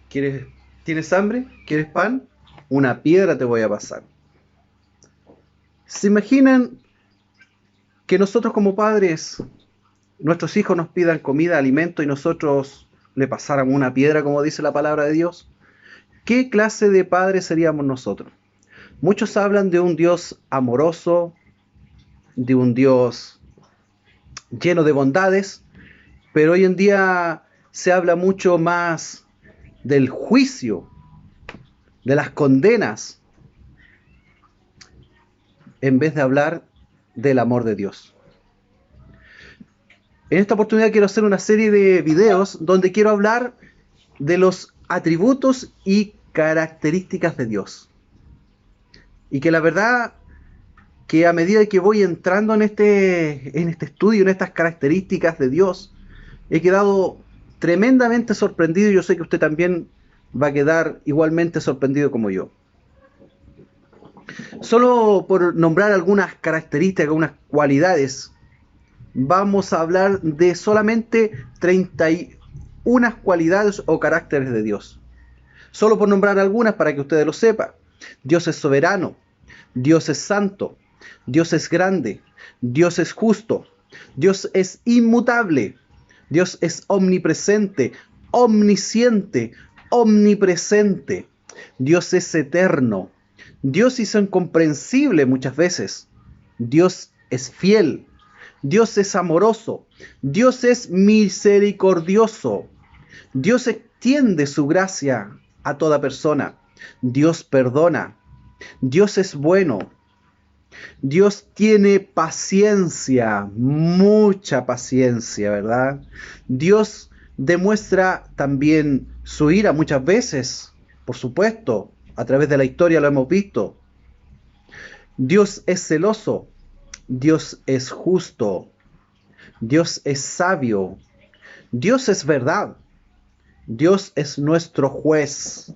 ¿Tienes hambre? ¿Quieres pan? Una piedra te voy a pasar. ¿Se imaginan que nosotros como padres, nuestros hijos nos pidan comida, alimento y nosotros le pasáramos una piedra, como dice la palabra de Dios? ¿Qué clase de padres seríamos nosotros? Muchos hablan de un Dios amoroso, de un Dios lleno de bondades, pero hoy en día se habla mucho más del juicio, de las condenas, en vez de hablar del amor de Dios. En esta oportunidad quiero hacer una serie de videos donde quiero hablar de los atributos y características de Dios. Y que la verdad que a medida que voy entrando en este estudio, en estas características de Dios, he quedado tremendamente sorprendido y yo sé que usted también va a quedar igualmente sorprendido como yo. Solo por nombrar algunas características, algunas cualidades, vamos a hablar de solamente 31 cualidades o caracteres de Dios. Solo por nombrar algunas para que ustedes lo sepan. Dios es soberano, Dios es santo, Dios es grande, Dios es justo, Dios es inmutable, Dios es omnipresente, omnisciente, omnipresente, Dios es eterno, Dios es incomprensible muchas veces, Dios es fiel, Dios es amoroso, Dios es misericordioso, Dios extiende su gracia a toda persona, Dios perdona, Dios es bueno, Dios tiene paciencia, mucha paciencia, ¿verdad? Dios demuestra también su ira muchas veces, por supuesto, a través de la historia lo hemos visto. Dios es celoso, Dios es justo, Dios es sabio, Dios es verdad, Dios es nuestro juez,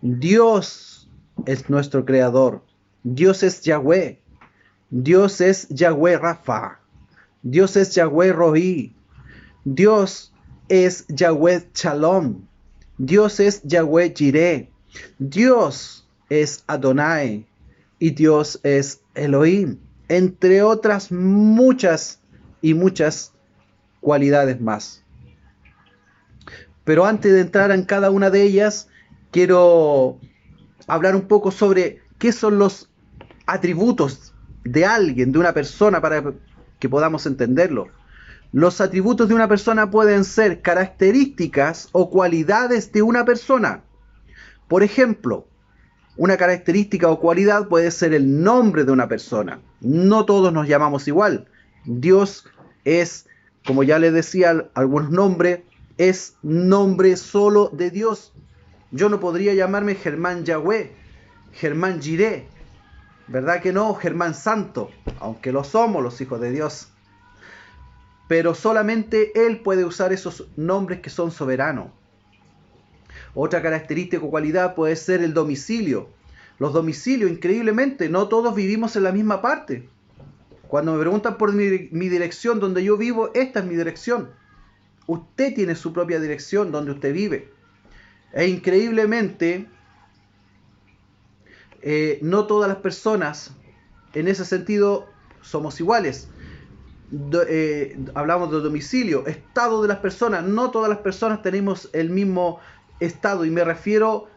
Dios es nuestro creador, Dios es Yahweh, Dios es Yahweh Rafa, Dios es Yahweh Rohi, Dios es Yahweh Shalom, Dios es Yahweh Jireh, Dios es Adonai y Dios es Elohim, entre otras muchas y muchas cualidades más. Pero antes de entrar en cada una de ellas, quiero hablar un poco sobre qué son los atributos de alguien, de una persona, para que podamos entenderlo. Los atributos de una persona pueden ser características o cualidades de una persona. Por ejemplo, una característica o cualidad puede ser el nombre de una persona. No todos nos llamamos igual. Dios es, como ya les decía, algunos nombres, es nombre solo de Dios. Yo no podría llamarme Germán Yahweh, Germán Jireh, ¿verdad que no? Germán Santo, aunque lo somos los hijos de Dios. Pero solamente Él puede usar esos nombres que son soberanos. Otra característica o cualidad puede ser el domicilio. Los domicilios, increíblemente, no todos vivimos en la misma parte. Cuando me preguntan por mi dirección donde yo vivo, esta es mi dirección. Usted tiene su propia dirección donde usted vive. E increíblemente, no todas las personas, en ese sentido, somos iguales. Hablamos de domicilio, estado de las personas. No todas las personas tenemos el mismo estado y me refiero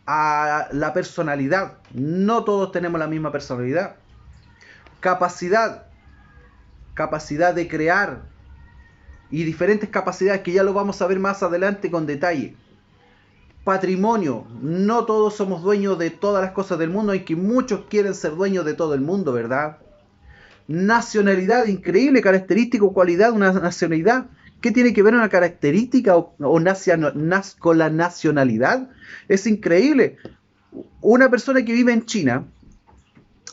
a la personalidad. No todos tenemos la misma personalidad. Capacidad, capacidad de crear y diferentes capacidades que ya lo vamos a ver más adelante con detalle. Patrimonio, no todos somos dueños de todas las cosas del mundo, aunque muchos quieren ser dueños de todo el mundo, ¿verdad? Nacionalidad, increíble característica o cualidad de una nacionalidad. ¿Qué tiene que ver una característica con la nacionalidad? Es increíble. Una persona que vive en China,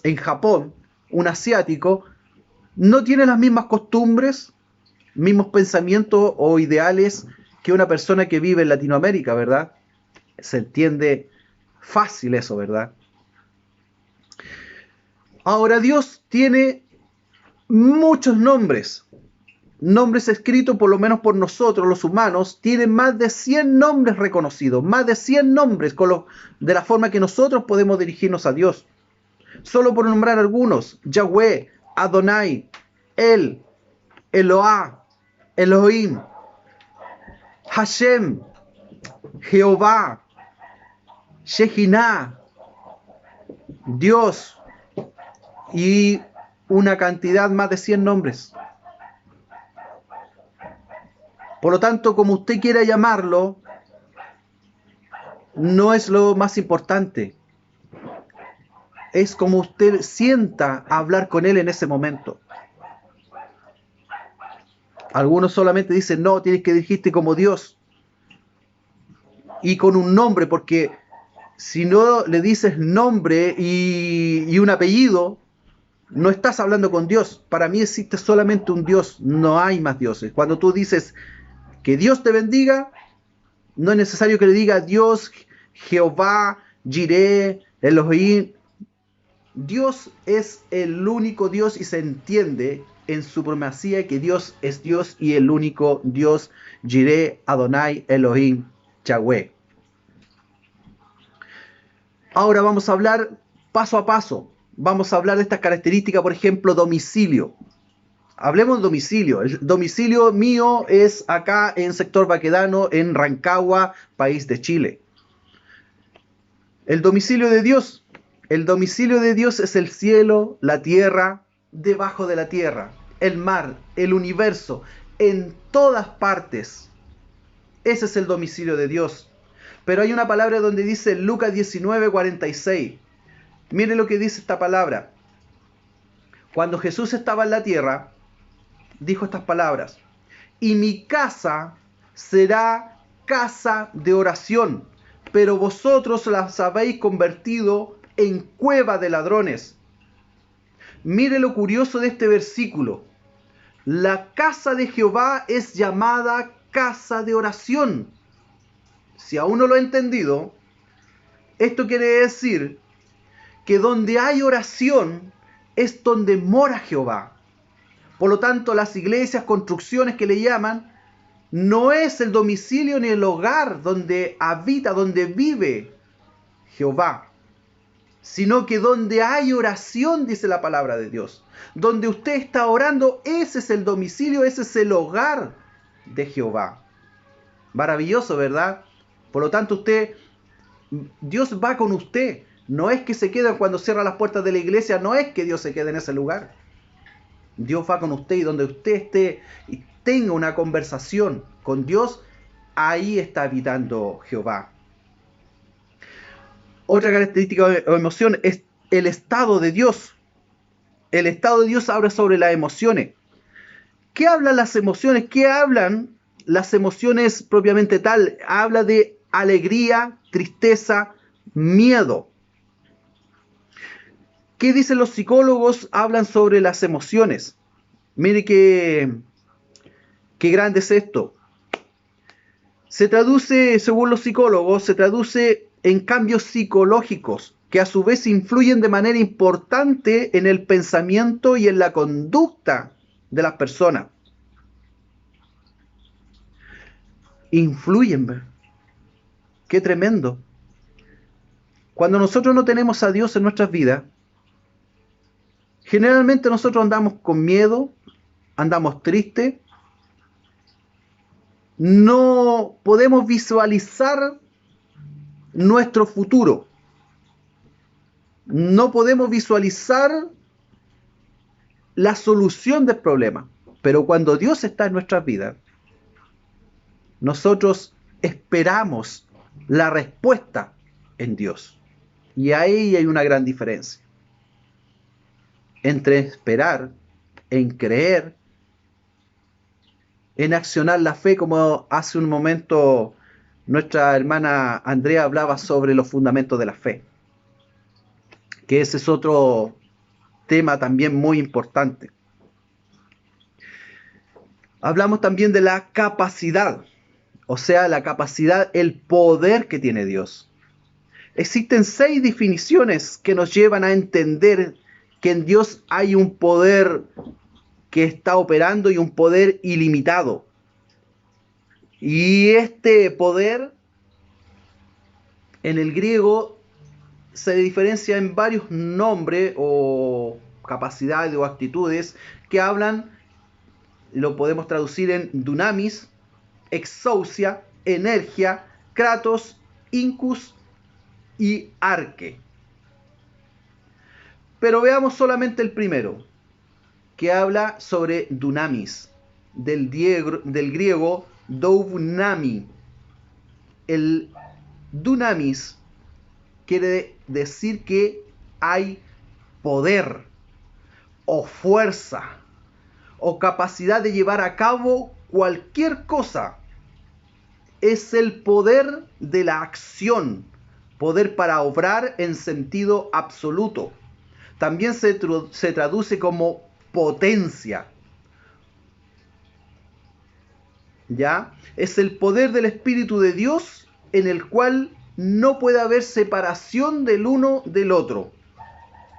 en Japón, un asiático, no tiene las mismas costumbres, mismos pensamientos o ideales que una persona que vive en Latinoamérica, ¿verdad? Se entiende fácil eso, ¿verdad? Ahora Dios tiene muchos nombres, nombres escritos, por lo menos por nosotros, los humanos, tienen más de 100 nombres reconocidos, más de 100 nombres de la forma que nosotros podemos dirigirnos a Dios. Solo por nombrar algunos: Yahweh, Adonai, El, Eloah, Elohim, Hashem, Jehová, Shekinah, Dios, y una cantidad más de 100 nombres. Por lo tanto, como usted quiera llamarlo, no es lo más importante. Es como usted sienta hablar con Él en ese momento. Algunos solamente dicen: no, tienes que dirigirte como Dios y con un nombre, porque si no le dices nombre y un apellido, no estás hablando con Dios. Para mí existe solamente un Dios, no hay más dioses. Cuando tú dices que Dios te bendiga, no es necesario que le diga Dios, Jehová, Jireh, Elohim. Dios es el único Dios y se entiende en su primacía que Dios es Dios y el único Dios, Jireh, Adonai, Elohim, Yahweh. Ahora vamos a hablar paso a paso. Vamos a hablar de estas características, por ejemplo, domicilio. Hablemos de domicilio. El domicilio mío es acá en sector Baquedano, en Rancagua, país de Chile. El domicilio de Dios. El domicilio de Dios es el cielo, la tierra, debajo de la tierra, el mar, el universo, en todas partes. Ese es el domicilio de Dios. Pero hay una palabra donde dice Lucas 19:46. Mire lo que dice esta palabra. Cuando Jesús estaba en la tierra, dijo estas palabras: y mi casa será casa de oración, pero vosotros las habéis convertido en cueva de ladrones. Mire lo curioso de este versículo. La casa de Jehová es llamada casa de oración. Si aún no lo he entendido, esto quiere decir que donde hay oración es donde mora Jehová. Por lo tanto, las iglesias, construcciones que le llaman, no es el domicilio ni el hogar donde habita, donde vive Jehová, sino que donde hay oración, dice la palabra de Dios. Donde usted está orando, ese es el domicilio, ese es el hogar de Jehová. Maravilloso, ¿verdad? Por lo tanto, Dios va con usted. No es que se quede cuando cierra las puertas de la iglesia, no es que Dios se quede en ese lugar. Dios va con usted, y donde usted esté y tenga una conversación con Dios, ahí está habitando Jehová. Otra característica o emoción es el estado de Dios. El estado de Dios habla sobre las emociones. ¿Qué hablan las emociones? ¿Qué hablan las emociones propiamente tal? Habla de alegría, tristeza, miedo. ¿Qué dicen los psicólogos? Hablan sobre las emociones. Mire qué grande es esto. Se traduce, según los psicólogos, se traduce en cambios psicológicos que a su vez influyen de manera importante en el pensamiento y en la conducta de las personas. Influyen. Qué tremendo. Cuando nosotros no tenemos a Dios en nuestras vidas, generalmente nosotros andamos con miedo, andamos tristes, no podemos visualizar nuestro futuro, no podemos visualizar la solución del problema. Pero cuando Dios está en nuestras vidas, nosotros esperamos la respuesta en Dios. Y ahí hay una gran diferencia entre esperar, en creer, en accionar la fe, como hace un momento nuestra hermana Andrea hablaba sobre los fundamentos de la fe, que ese es otro tema también muy importante. Hablamos también de la capacidad, o sea, la capacidad, el poder que tiene Dios. Existen 6 definiciones que nos llevan a entender que en Dios hay un poder que está operando y un poder ilimitado. Y este poder en el griego se diferencia en varios nombres o capacidades o actitudes que hablan, lo podemos traducir en dunamis, exousia, energia, kratos, incus y arque. Pero veamos solamente el primero, que habla sobre dunamis, del griego dounami. El dunamis quiere decir que hay poder o fuerza o capacidad de llevar a cabo cualquier cosa. Es el poder de la acción, poder para obrar en sentido absoluto. También se traduce como potencia. ¿Ya? Es el poder del Espíritu de Dios en el cual no puede haber separación del uno del otro.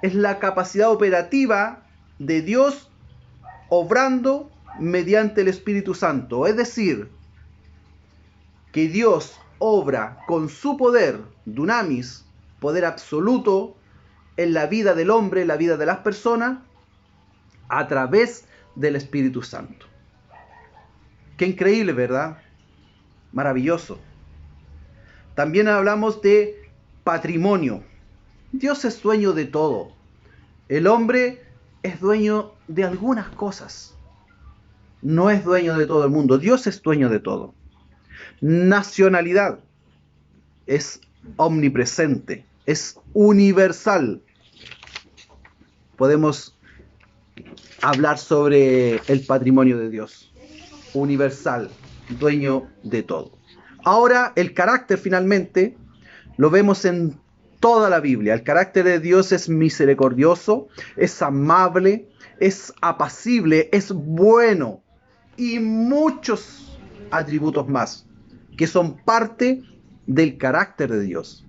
Es la capacidad operativa de Dios obrando mediante el Espíritu Santo. Es decir, que Dios obra con su poder, dunamis, poder absoluto, en la vida del hombre, en la vida de las personas, a través del Espíritu Santo. Qué increíble, ¿verdad? Maravilloso. También hablamos de patrimonio. Dios es dueño de todo. El hombre es dueño de algunas cosas. No es dueño de todo el mundo. Dios es dueño de todo. Nacionalidad. Es omnipresente. Es universal. Podemos hablar sobre el patrimonio de Dios. Universal. Dueño de todo. Ahora, el carácter finalmente lo vemos en toda la Biblia. El carácter de Dios es misericordioso, es amable, es apacible, es bueno y muchos atributos más que son parte del carácter de Dios.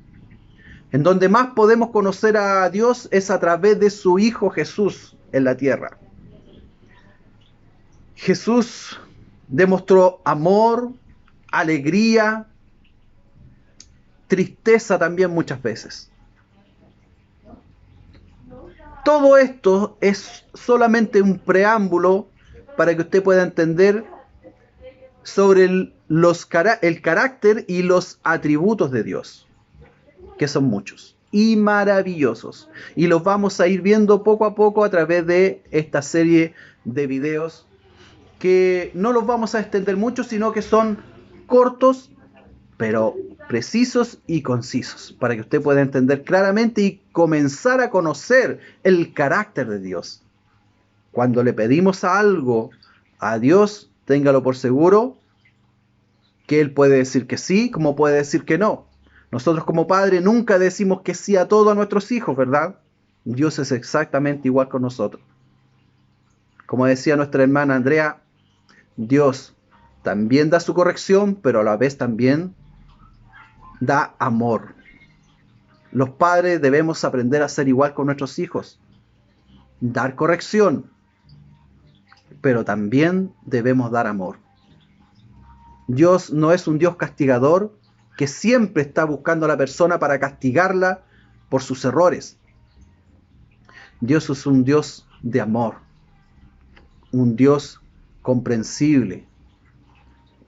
En donde más podemos conocer a Dios es a través de su Hijo Jesús en la tierra. Jesús demostró amor, alegría, tristeza también muchas veces. Todo esto es solamente un preámbulo para que usted pueda entender sobre el carácter y los atributos de Dios, que son muchos y maravillosos. Y los vamos a ir viendo poco a poco a través de esta serie de videos que no los vamos a extender mucho, sino que son cortos, pero precisos y concisos, para que usted pueda entender claramente y comenzar a conocer el carácter de Dios. Cuando le pedimos algo a Dios, téngalo por seguro que Él puede decir que sí, como puede decir que no. Nosotros como padre nunca decimos que sí a todo a nuestros hijos, ¿verdad? Dios es exactamente igual con nosotros. Como decía nuestra hermana Andrea, Dios también da su corrección, pero a la vez también da amor. Los padres debemos aprender a ser igual con nuestros hijos. Dar corrección, pero también debemos dar amor. Dios no es un Dios castigador que siempre está buscando a la persona para castigarla por sus errores. Dios es un Dios de amor, un Dios comprensible,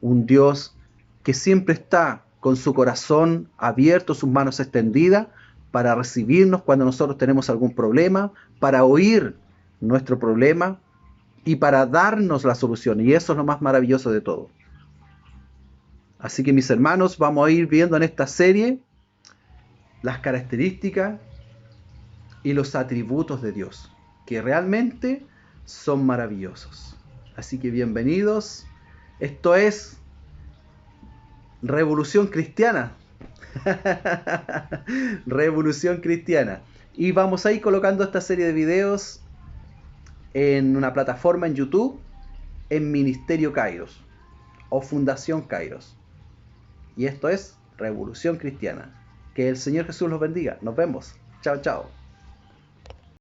un Dios que siempre está con su corazón abierto, sus manos extendidas, para recibirnos cuando nosotros tenemos algún problema, para oír nuestro problema y para darnos la solución. Y eso es lo más maravilloso de todo. Así que mis hermanos, vamos a ir viendo en esta serie las características y los atributos de Dios, que realmente son maravillosos. Así que bienvenidos. Esto es Revolución Cristiana. Revolución Cristiana. Y vamos a ir colocando esta serie de videos en una plataforma en YouTube, en Ministerio Kairos o Fundación Kairos. Y esto es Revolución Cristiana. Que el Señor Jesús los bendiga. Nos vemos. Chao, chao.